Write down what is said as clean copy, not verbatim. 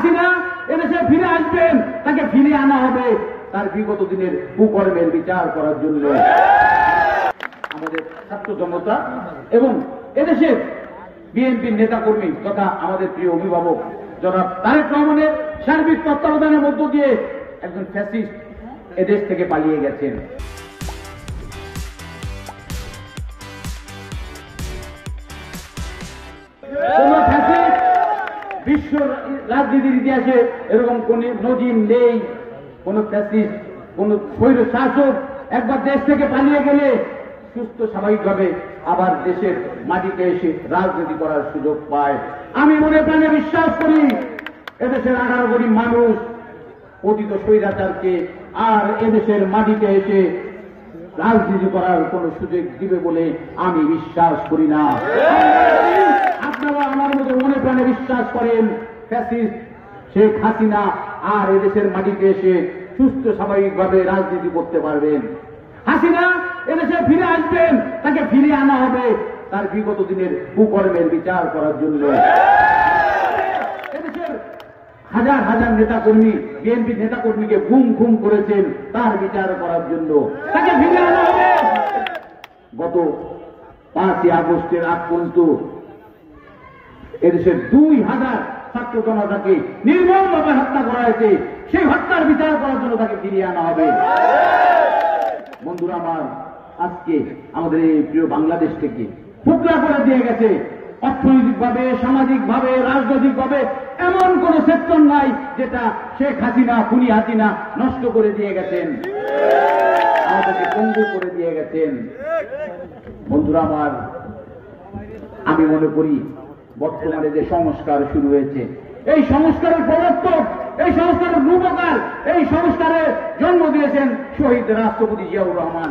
হাসিনা এদেশে ফিরে আসবেন, তাকে ফিরে আনা হবে তার বিগত দিনের কুকর্মের বিচার করার জন্য। আমাদের ছাত্র জনতা এবং এদেশের বিএনপির নেতাকর্মী তথা আমাদের প্রিয় অভিভাবক জনাব তারেক রহমানের সার্বিক তত্ত্বাবধানের মধ্য দিয়ে একজন ফ্যাসিস্ট এদেশ থেকে পালিয়ে গেছেন। কোন ফ্যাসিস্ট বিশ্ব রাজনীতির ইতিহাসে এরকম কোন নজির নেই। কোন ফ্যাসিস্ট, কোন স্বৈর শাসক একবার দেশ থেকে পালিয়ে গেলে সুস্থ স্বাভাবিকভাবে আবার দেশের মাটিতে এসে রাজনীতি করার সুযোগ পায়। আমি মনে প্রাণে বিশ্বাস করি এদেশের 18 কোটি মানুষ পতিত স্বৈরাচারকে আর এদেশের মাটিতে এসে রাজনীতি করার কোন সুযোগ দিবে বলে আমি বিশ্বাস করি না। আপনারা আমার মতো মনে প্রাণে বিশ্বাস করেন ফ্যাসিস্ট শেখ হাসিনা আর এদেশের মাটিতে এসে সুস্থ স্বাভাবিকভাবে রাজনীতি করতে পারবেন। হাসিনা এদেশে ফিরে আসবেন, তাকে ফিরে আনা হবে তার বিগত দিনের কুকর্মের বিচার করার জন্য। এদেশের হাজার হাজার নেতাকর্মী, বিএনপি নেতাকর্মীকে গুম খুম করেছেন তার বিচার করার জন্য, তাকে ফিরে আনা হবে। গত 5ই আগস্টের আগ পর্যন্ত এদেশের 2000 ছাত্র জনতাকে নির্মমভাবে হত্যা করা হয়েছে, সেই হত্যার বিচার করার জন্য তাকে ফিরিয়ে আনা হবে। বন্ধুরা আমার, আজকে আমাদের এই প্রিয় বাংলাদেশ থেকে টুকরা করে দিয়ে গেছে অর্থনৈতিকভাবে, সামাজিকভাবে, রাজনৈতিকভাবে এমন কোন সেক্টর নাই যেটা শেখ হাসিনা, খুনি হাসিনা নষ্ট করে দিয়ে গেছেন, আমাদেরকে পঙ্গু করে দিয়ে গেছেন। বন্ধুরা আমার, আমি মনে করি বর্তমানে যে সংস্কার শুরু হয়েছে, এই সংস্কারের প্রবর্তক, এই সংস্কারের রূপকার, এই সংস্কারের জন্ম দিয়েছেন শহীদ রাষ্ট্রপতি জিয়াউর রহমান।